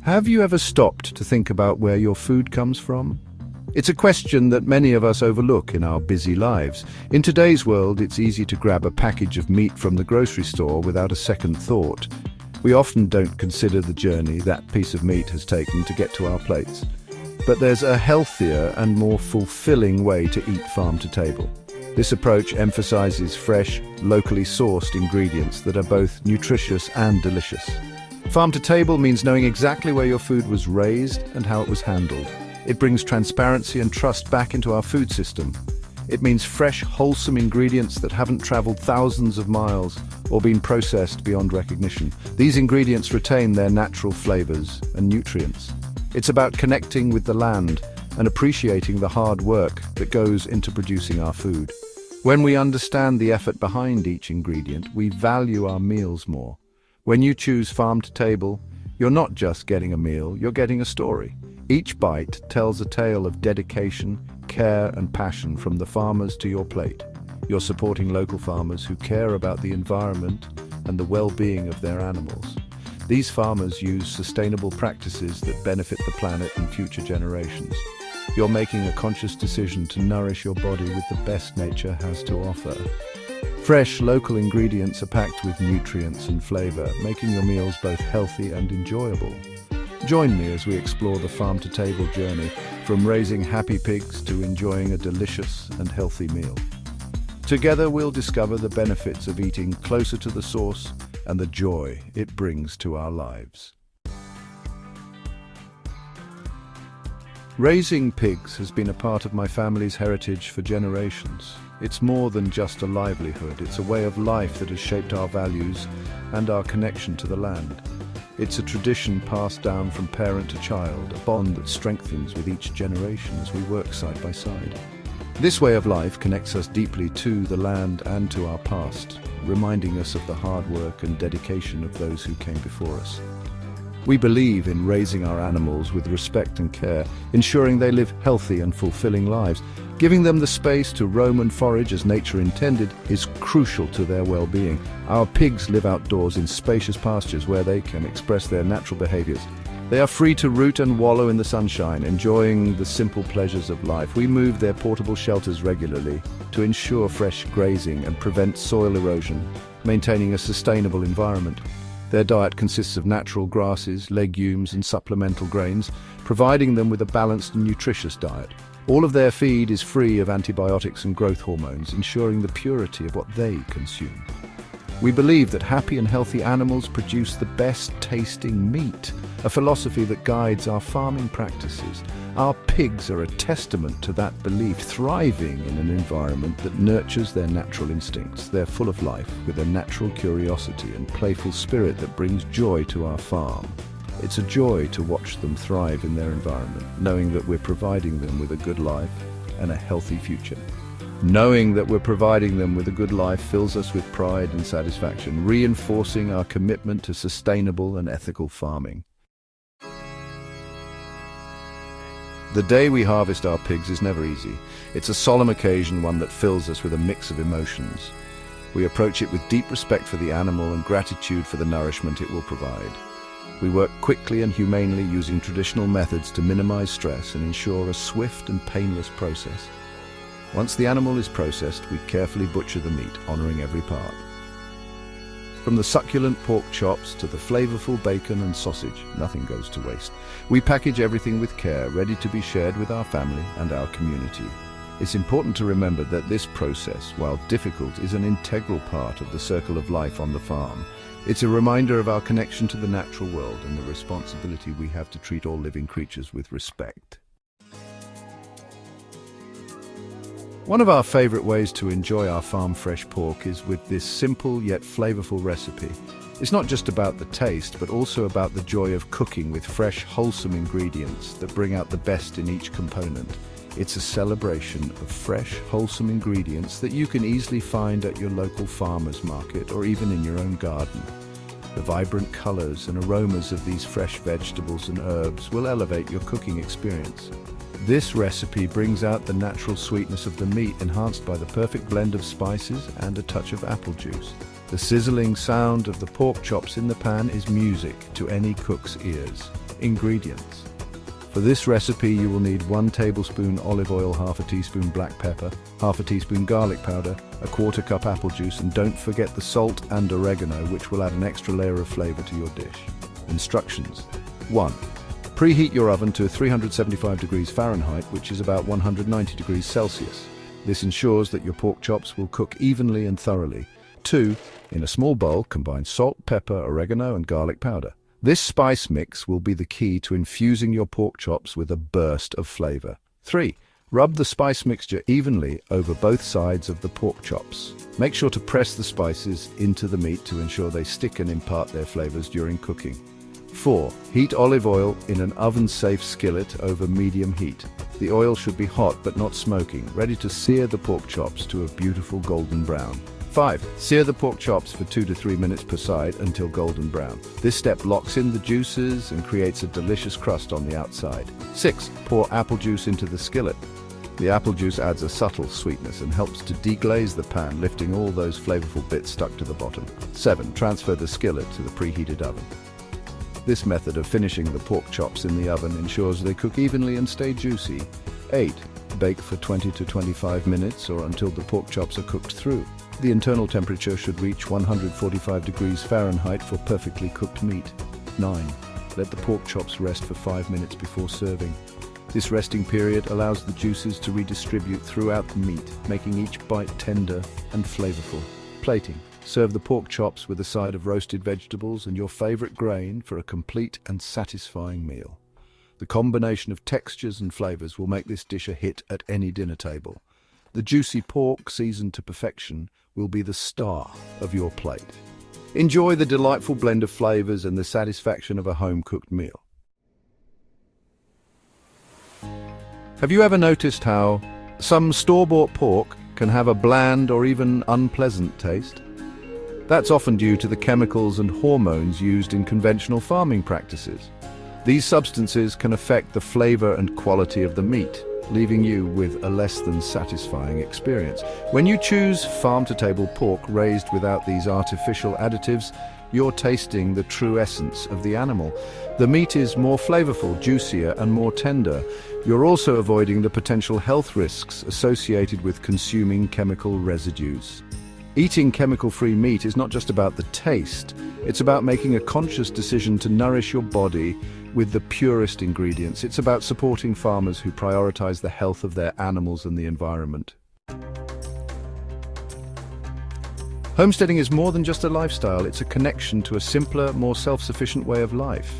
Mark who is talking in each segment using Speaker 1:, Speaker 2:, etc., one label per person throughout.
Speaker 1: Have you ever stopped to think about where your food comes from? It's a question that many of us overlook in our busy lives. In today's world, it's easy to grab a package of meat from the grocery store without a second thought. We often don't consider the journey that piece of meat has taken to get to our plates. But there's a healthier and more fulfilling way to eat farm to table. This approach emphasizes fresh, locally sourced ingredients that are both nutritious and delicious. Farm to table means knowing exactly where your food was raised and how it was handled. It brings transparency and trust back into our food system. It means fresh, wholesome ingredients that haven't traveled thousands of miles or been processed beyond recognition. These ingredients retain their natural flavors and nutrients. It's about connecting with the land and appreciating the hard work that goes into producing our food. When we understand the effort behind each ingredient, we value our meals more. When you choose farm to table, you're not just getting a meal, you're getting a story. Each bite tells a tale of dedication, care and passion from the farmers to your plate. You're supporting local farmers who care about the environment and the well-being of their animals. These farmers use sustainable practices that benefit the planet and future generations. You're making a conscious decision to nourish your body with the best nature has to offer. Fresh, local ingredients are packed with nutrients and flavor, making your meals both healthy and enjoyable. Join me as we explore the farm-to-table journey, from raising happy pigs to enjoying a delicious and healthy meal. Together we'll discover the benefits of eating closer to the source and the joy it brings to our lives. Raising pigs has been a part of my family's heritage for generations. It's more than just a livelihood, it's a way of life that has shaped our values and our connection to the land. It's a tradition passed down from parent to child, a bond that strengthens with each generation as we work side by side. This way of life connects us deeply to the land and to our past, reminding us of the hard work and dedication of those who came before us. We believe in raising our animals with respect and care, ensuring they live healthy and fulfilling lives. Giving them the space to roam and forage as nature intended is crucial to their well-being. Our pigs live outdoors in spacious pastures where they can express their natural behaviors. They are free to root and wallow in the sunshine, enjoying the simple pleasures of life. We move their portable shelters regularly to ensure fresh grazing and prevent soil erosion, maintaining a sustainable environment. Their diet consists of natural grasses, legumes and supplemental grains, providing them with a balanced and nutritious diet. All of their feed is free of antibiotics and growth hormones, ensuring the purity of what they consume. We believe that happy and healthy animals produce the best tasting meat, a philosophy that guides our farming practices. Our pigs are a testament to that belief, thriving in an environment that nurtures their natural instincts. They're full of life, with a natural curiosity and playful spirit that brings joy to our farm. It's a joy to watch them thrive in their environment, knowing that we're providing them with a good life and a healthy future. Knowing that we're providing them with a good life fills us with pride and satisfaction, reinforcing our commitment to sustainable and ethical farming. The day we harvest our pigs is never easy. It's a solemn occasion, one that fills us with a mix of emotions. We approach it with deep respect for the animal and gratitude for the nourishment it will provide. We work quickly and humanely, using traditional methods to minimize stress and ensure a swift and painless process. Once the animal is processed, we carefully butcher the meat, honoring every part. From the succulent pork chops to the flavorful bacon and sausage, nothing goes to waste. We package everything with care, ready to be shared with our family and our community. It's important to remember that this process, while difficult, is an integral part of the circle of life on the farm. It's a reminder of our connection to the natural world and the responsibility we have to treat all living creatures with respect. One of our favorite ways to enjoy our farm fresh pork is with this simple yet flavorful recipe. It's not just about the taste, but also about the joy of cooking with fresh, wholesome ingredients that bring out the best in each component. It's a celebration of fresh, wholesome ingredients that you can easily find at your local farmer's market or even in your own garden. The vibrant colors and aromas of these fresh vegetables and herbs will elevate your cooking experience. This recipe brings out the natural sweetness of the meat, enhanced by the perfect blend of spices and a touch of apple juice. The sizzling sound of the pork chops in the pan is music to any cook's ears. Ingredients. For this recipe, you will need 1 tablespoon olive oil, half a teaspoon black pepper, half a teaspoon garlic powder, a 1/4 cup apple juice, and don't forget the salt and oregano, which will add an extra layer of flavor to your dish. Instructions. 1. Preheat your oven to 375 degrees Fahrenheit, which is about 190 degrees Celsius. This ensures that your pork chops will cook evenly and thoroughly. 2. In a small bowl, combine salt, pepper, oregano, and garlic powder. This spice mix will be the key to infusing your pork chops with a burst of flavor. 3. Rub the spice mixture evenly over both sides of the pork chops. Make sure to press the spices into the meat to ensure they stick and impart their flavors during cooking. 4. Heat olive oil in an oven-safe skillet over medium heat. The oil should be hot but not smoking, ready to sear the pork chops to a beautiful golden brown. 5. Sear the pork chops for 2 to 3 minutes per side until golden brown. This step locks in the juices and creates a delicious crust on the outside. 6. Pour apple juice into the skillet. The apple juice adds a subtle sweetness and helps to deglaze the pan, lifting all those flavorful bits stuck to the bottom. 7. Transfer the skillet to the preheated oven. This method of finishing the pork chops in the oven ensures they cook evenly and stay juicy. 8. Bake for 20 to 25 minutes or until the pork chops are cooked through. The internal temperature should reach 145 degrees Fahrenheit for perfectly cooked meat. 9. Let the pork chops rest for 5 minutes before serving. This resting period allows the juices to redistribute throughout the meat, making each bite tender and flavorful. Plating. Serve the pork chops with a side of roasted vegetables and your favorite grain for a complete and satisfying meal. The combination of textures and flavors will make this dish a hit at any dinner table. The juicy pork, seasoned to perfection, will be the star of your plate. Enjoy the delightful blend of flavors and the satisfaction of a home-cooked meal. Have you ever noticed how some store-bought pork can have a bland or even unpleasant taste? That's often due to the chemicals and hormones used in conventional farming practices. These substances can affect the flavor and quality of the meat, leaving you with a less than satisfying experience. When you choose farm-to-table pork raised without these artificial additives, you're tasting the true essence of the animal. The meat is more flavorful, juicier, and more tender. You're also avoiding the potential health risks associated with consuming chemical residues. Eating chemical-free meat is not just about the taste, it's about making a conscious decision to nourish your body with the purest ingredients. It's about supporting farmers who prioritize the health of their animals and the environment. Homesteading is more than just a lifestyle, it's a connection to a simpler, more self-sufficient way of life.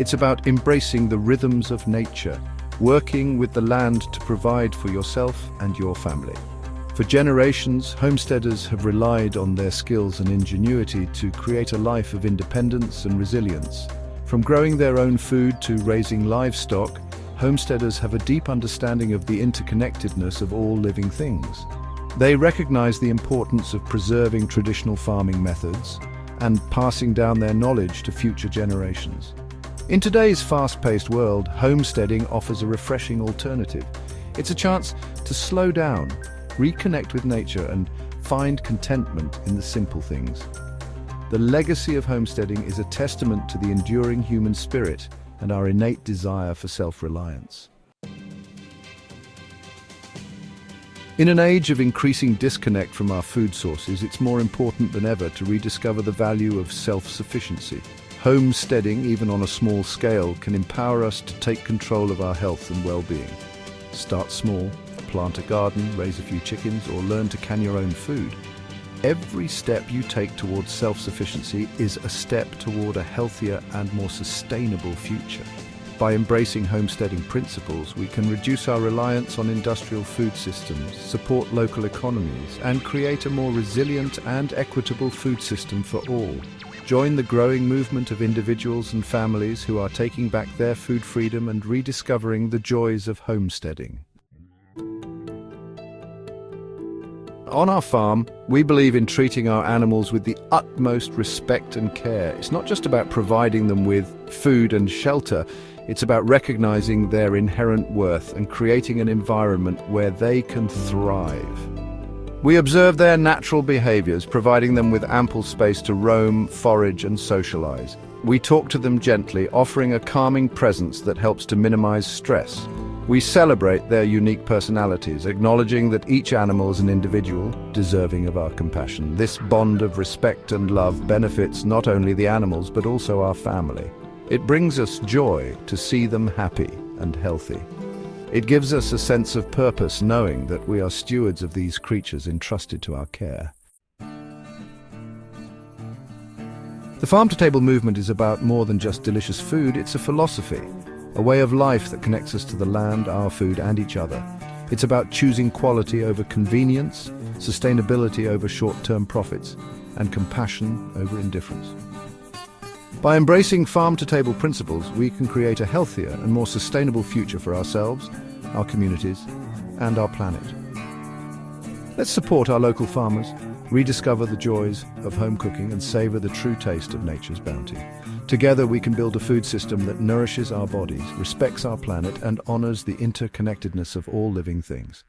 Speaker 1: It's about embracing the rhythms of nature, working with the land to provide for yourself and your family. For generations, homesteaders have relied on their skills and ingenuity to create a life of independence and resilience. From growing their own food to raising livestock, homesteaders have a deep understanding of the interconnectedness of all living things. They recognize the importance of preserving traditional farming methods and passing down their knowledge to future generations. In today's fast-paced world, homesteading offers a refreshing alternative. It's a chance to slow down, reconnect with nature, and find contentment in the simple things. The legacy of homesteading is a testament to the enduring human spirit and our innate desire for self-reliance. In an age of increasing disconnect from our food sources, it's more important than ever to rediscover the value of self-sufficiency. Homesteading, even on a small scale, can empower us to take control of our health and well-being. Start small, plant a garden, raise a few chickens, or learn to can your own food. Every step you take towards self-sufficiency is a step toward a healthier and more sustainable future. By embracing homesteading principles, we can reduce our reliance on industrial food systems, support local economies, and create a more resilient and equitable food system for all. Join the growing movement of individuals and families who are taking back their food freedom and rediscovering the joys of homesteading. On our farm, we believe in treating our animals with the utmost respect and care. It's not just about providing them with food and shelter, it's about recognizing their inherent worth and creating an environment where they can thrive. We observe their natural behaviors, providing them with ample space to roam, forage, and socialize. We talk to them gently, offering a calming presence that helps to minimize stress. We celebrate their unique personalities, acknowledging that each animal is an individual, deserving of our compassion. This bond of respect and love benefits not only the animals, but also our family. It brings us joy to see them happy and healthy. It gives us a sense of purpose, knowing that we are stewards of these creatures entrusted to our care. The farm-to-table movement is about more than just delicious food. It's a philosophy, a way of life that connects us to the land, our food, and each other. It's about choosing quality over convenience, sustainability over short-term profits, and compassion over indifference. By embracing farm-to-table principles, we can create a healthier and more sustainable future for ourselves, our communities, and our planet. Let's support our local farmers, rediscover the joys of home cooking, and savor the true taste of nature's bounty. Together, we can build a food system that nourishes our bodies, respects our planet, and honors the interconnectedness of all living things.